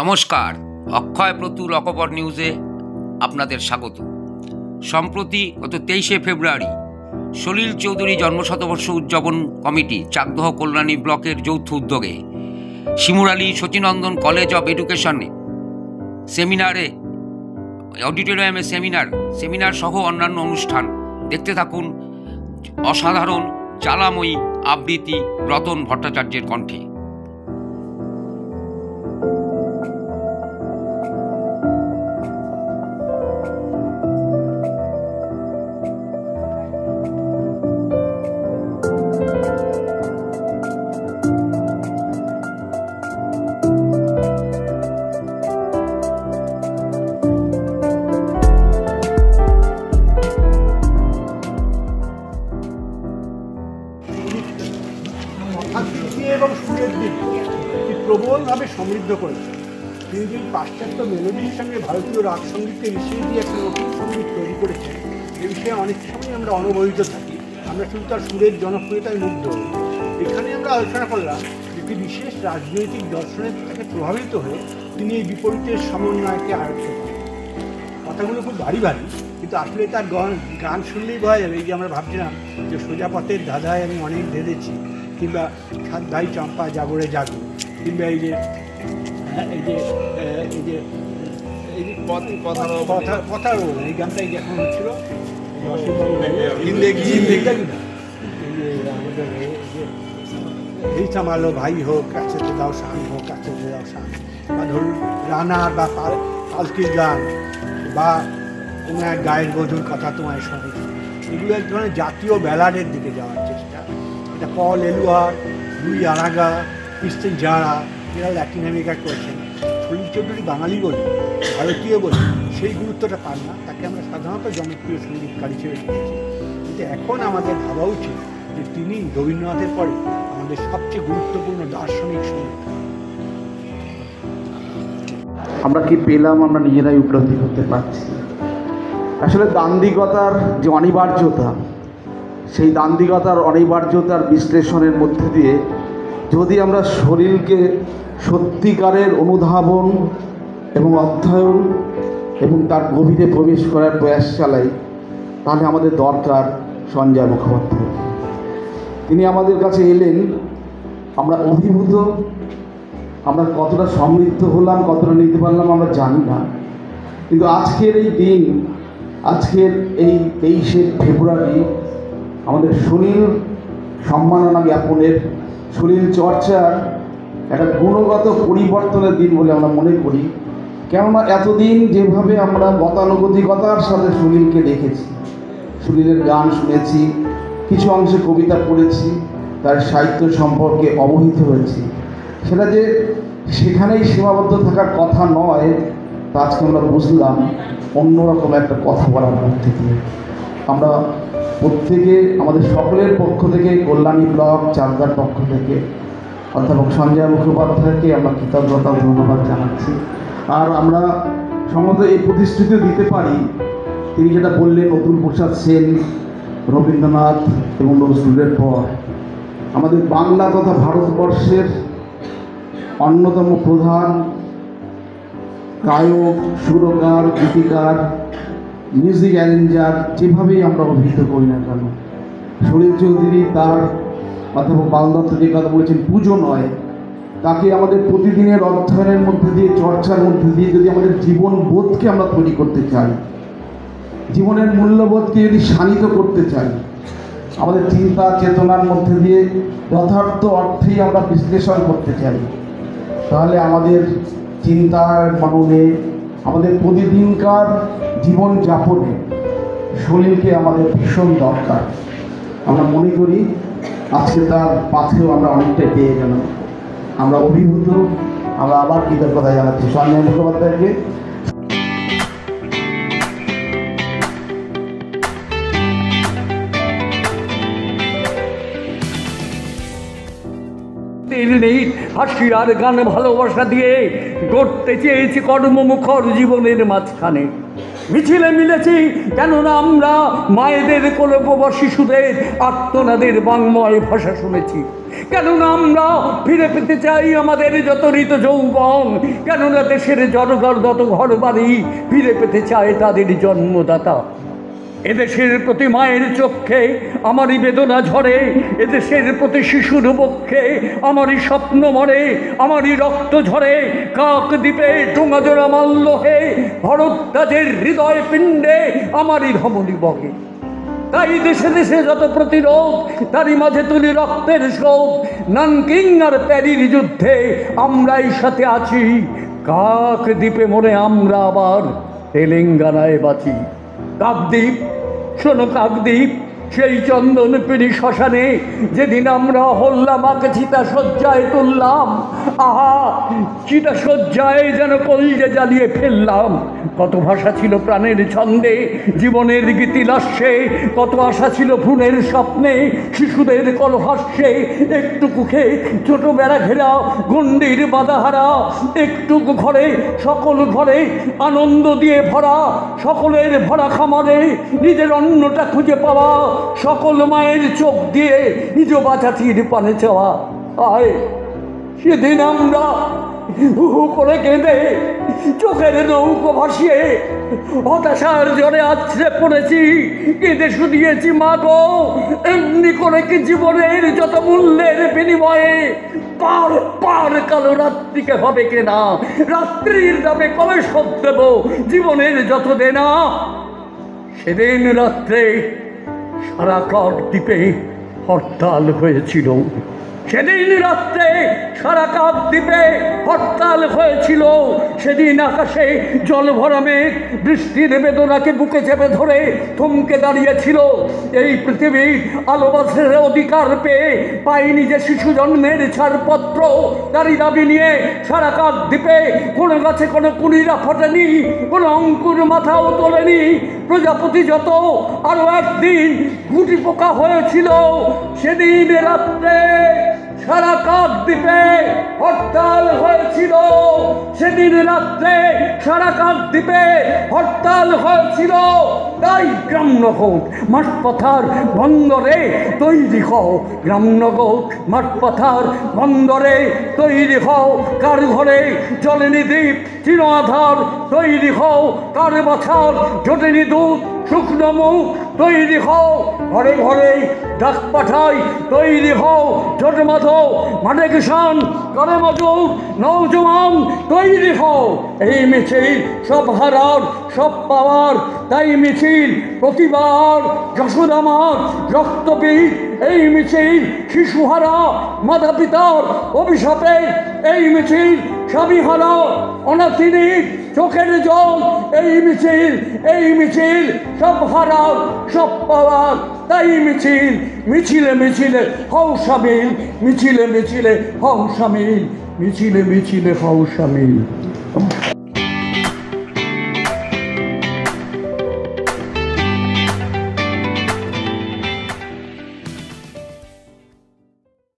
নমস্কার, অক্ষয় প্রতুল অকপর নিউজে আপনাদের স্বাগত। সম্প্রতি গত 23শে ফেব্রুয়ারি সলিল চৌধুরী জন্মশতবর্ষ উদযাপন কমিটি চাকদহ কল্যাণী ব্লকের যৌথ উদ্যোগে শিমুরালী শচীনন্দন কলেজ অব এডুকেশনে সেমিনারে অডিটোরিয়ামে সেমিনার সহ অন্যান্য অনুষ্ঠান দেখতে থাকুন অসাধারণ জ্বালাময়ী আবৃত্তি রতন ভট্টাচার্যের কণ্ঠে। এবং সুরের দিক প্রবলভাবে সমৃদ্ধ করেছে। তিনি যদি পাশ্চাত্য মেলোডির সঙ্গে ভারতীয় রাগ সঙ্গীতকে মিশিয়ে দিয়ে একটা নতুন সঙ্গীত তৈরি করেছেন, এ বিষয়ে অনেক সময় আমরা অনবহিত থাকি। আমরা শুধু তার সুরের জনপ্রিয়তায় মুগ্ধ হই। এখানে আমরা আলোচনা করলাম একটি বিশেষ রাজনৈতিক দর্শনের থেকে প্রভাবিত হয়ে তিনি এই বিপরীতের সমন্বয়কে আয়ত্ত করেন। কথাগুলো খুব ভারী ভারী, কিন্তু আসলে তার গান শুনলেই বোঝা যাবে। এই যে আমরা ভাবছিলাম যে সোজা পথের ধাঁধায় আমি অনেক ধেড়েছি, কিংবা সাত ভাই চম্পা জাগরে জাগো, কিংবা এই যে কথার এই গানটাই যখন হচ্ছিল এই সামালো ভাই হোক, কাছে দাও শান হোক, কাছে দাও শান, বা ধরুন রানার বা পালকির গান, বা কোনো এক গায়ের বধুর কথা তোমায় শুনেছি। এগুলো এক ধরনের জাতীয় ব্যালাডের দিকে যাওয়ার চেষ্টা। এটা পল এলুয়ার, লুই আরাগা, ক্রিস্টেন জারা, এরা ল্যাটিন আমেরিকা করেছেন। সলিল চৌধুরী বাঙালি বলে, ভারতীয় বলে সেই গুরুত্বটা পান না। তাকে আমরা সাধারণত জনপ্রিয় সঙ্গীতকার হিসেবে দেখেছি। কিন্তু এখন আমাদের ভাবা উচিত যে তিনি রবীন্দ্রনাথের পরে আমাদের সবচেয়ে গুরুত্বপূর্ণ দার্শনিক সঙ্গীত। আমরা কি পেলাম আমরা নিজেরাই উপলব্ধি করতে পারছি। আসলে দান্দিকতার যে অনিবার্যতা, সেই দান্দিকতার অনিবার্যতার বিশ্লেষণের মধ্যে দিয়ে যদি আমরা শরীরকে সত্যিকারের অনুধাবন এবং অধ্যয়ন এবং তার গভীরে প্রবেশ করার প্রয়াস চালাই, তাহলে আমাদের দরকার সঞ্জয় মুখোপাধ্যায়। তিনি আমাদের কাছে এলেন, আমরা অভিভূত। আমরা কতটা সমৃদ্ধ হলাম, কতটা নিতে পারলাম আমরা জানি না। কিন্তু আজকের এই দিন, আজকের এই 23শে ফেব্রুয়ারি আমাদের সলিল সম্মাননা জ্ঞাপনের, সলিল চর্চার একটা গুণগত পরিবর্তনের দিন বলে আমরা মনে করি। কেননা এতদিন যেভাবে আমরা গতানুগতিকতার সাথে সলিলকে দেখেছি, সলিলের গান শুনেছি, কিছু অংশে কবিতা পড়েছি, তার সাহিত্য সম্পর্কে অবহিত হয়েছি, সেটা যে সেখানেই সীমাবদ্ধ থাকার কথা নয়, তা আজকে আমরা বুঝলাম অন্যরকম একটা কথা বলার মধ্যে দিয়ে। আমরা প্রত্যেকে, আমাদের সকলের পক্ষ থেকে, কল্যাণী ব্লক চাকদার পক্ষ থেকে অধ্যাপক সঞ্জয় মুখোপাধ্যায়কে আমরা কৃতজ্ঞতা ধন্যবাদ জানাচ্ছি। আর আমরা সম্ভবত এই প্রতিশ্রুতিও দিতে পারি, তিনি যেটা বললেন অতুল প্রসাদ সেন, রবীন্দ্রনাথ এবং নজরুলের পর আমাদের বাংলা তথা ভারতবর্ষের অন্যতম প্রধান গায়ক, সুরকার, গীতিকার, মিউজিক অ্যারেঞ্জার, যেভাবেই আমরা অভিহিত করি না কেন, সলিল চৌধুরী তার অধ্যাপক বালদত্ত যে কথা বলেছেন, পুজো নয়, তাকে আমাদের প্রতিদিনের অধ্যয়নের মধ্যে দিয়ে, চর্চার মধ্যে দিয়ে যদি আমাদের জীবনবোধকে আমরা তৈরি করতে চাই, জীবনের মূল্যবোধকে যদি শানিত করতে চাই, আমাদের চিন্তা চেতনার মধ্যে দিয়ে যথার্থ অর্থেই আমরা বিশ্লেষণ করতে চাই, তাহলে আমাদের চিন্তার মননে, আমাদের প্রতিদিনকার জীবনযাপনে সলিলকে আমাদের ভীষণ দরকার। আমরা মনে করি আজকে তার পাথেও আমরা অনেকটাই পেয়ে গেলাম। আমরা অভিভূত। আমরা আবার কৃতজ্ঞতা জানাচ্ছি সঞ্জয় মুখোপাধ্যায়কে। নেই হাসি আর গান ভালোবাসা দিয়ে গড়তে চেয়েছি কর্মমুখর জীবনের মাঝখানে। মিছিলে মিলেছি কেননা আমরা মায়েদের কোলে উপবা শিশুদের আর্তনাদের বাংময় ভাষা শুনেছি। কেননা আমরা ফিরে পেতে চাই আমাদের যত ঋত যৌবন, কেননা দেশের জনগণ যত ঘর বাড়ি ফিরে পেতে চায় তাদের জন্মদাতা। এদেশের প্রতি মায়ের চক্ষে আমারই বেদনা ঝরে, এদেশের প্রতি শিশুর বক্ষে আমারই স্বপ্ন মরে, আমারই রক্ত ঝরে। কাক দ্বীপে টুঙাজোড়া মাল্য হে, ভরদ্বাজের হৃদয় পিণ্ডে আমারই ধমনী বহে। তাই দেশে দেশে যত প্রতিরোধ, তারই মাঝে তুলি রক্তের শোধ। নানকিং আর প্যারির যুদ্ধে আমরাই সাথে আছি, কাক দ্বীপে মরে আমরা আবার তেলেঙ্গানায় বাঁচি। কাকদ্বীপ, শোনো কাকদ্বীপ, সেই চন্দন পিড়ি শ্মশানে যেদিন আমরা হল্লামাকে চিতা শয্যায় তুললাম, আহা চিতা শয্যায় যেন কলজে জ্বালিয়ে ফেললাম। কত ভাষা ছিল প্রাণের ছন্দে, জীবনের গীতিলাস্যে, কত আশা ছিল ভ্রূণের স্বপ্নে, শিশুদের কলহাস্যে। একটু কুখে ছোট বেড়া ঘেরা গণ্ডির বাধাহারা, একটুকু ঘরে সকল ঘরে আনন্দ দিয়ে ভরা, সকলের ভরা খামারে নিজের অন্নটা খুঁজে পাওয়া, সকল মায়ের চোখ দিয়ে নিজ বাছাটির পানে চাওয়া। আয় সেদিন আমরা হু হু করে কেঁদে চোখের নৌকো ভাসিয়ে হতাশার জ্বরে আছড়ে পড়েছি, কেঁদে শুনিয়েছি মা গো, এমনি করে কি জীবনের যত মূল্যের বিনিময়ে পার পার কালো রাত্রিকে হবে কেনা, রাত্রির দামে কবে শোধ দেব জীবনের যত দেনা। সেদিন রাত্রে সারা কাকদ্বীপে হরতাল হয়েছিল, সেদিন রাত্রে সারা কাকদ্বীপে হরতাল হয়েছিল। সেদিন আকাশে জল ভরা মেঘ বৃষ্টির বেদনাকে বুকে চেপে ধরে থমকে দাঁড়িয়েছিল। এই পৃথিবীর আলোবাসের অধিকার পেয়ে পাইনি যে শিশু জন্মের ছাড়পত্র, তারই দাবি নিয়ে সারা কাকদ্বীপে কোনো গাছে কোনো কুড়িরা ফোটেনি, কোনো অঙ্কুর মাথাও তোলেনি। প্রজাপতি যত আরো একদিন গুটি পোকা হয়েছিল, সেদিন রাত্রে সারা কাকদ্বীপে হরতাল হয়েছিল। সেদিন রাত্রে সারা কাকদ্বীপে হরতাল হয়েছিল। তাই গ্রামনগর মাঠপথার বন্দরে তৈরি হও, গ্রামনগর মাঠপথার বন্দরে তৈরি হও। কার ঘরে জলেনি দ্বীপ চির আধার তৈরি হও, কার বছর জটেনি দুধ শুকনো মুখ তৈরি হও। ঘরে ঘরে ডাক পাঠাই তৈরি হও, ছোট মাধব মাঠে কিষান করে মজুর নৌজওয়ান তৈরি হও। এই মিছিল সব হারার সব পাওয়ার, তাই মিছিল প্রতিবার যশোদামার রক্তবীর। এই মিছিল শিশুহারা মাতা পিতার অভিশাপে, এই মিছিল স্বামীহারা অনাথিনীর চোখের জল। এই মিছিল এই মিছিল সব হারার সব পাওয়ার, তাই মিছিল মিছিলে মিছিলে হও শামিল, মিছিলে মিছিলে হও শামিল, মিছিলে মিছিলে হও শামিল।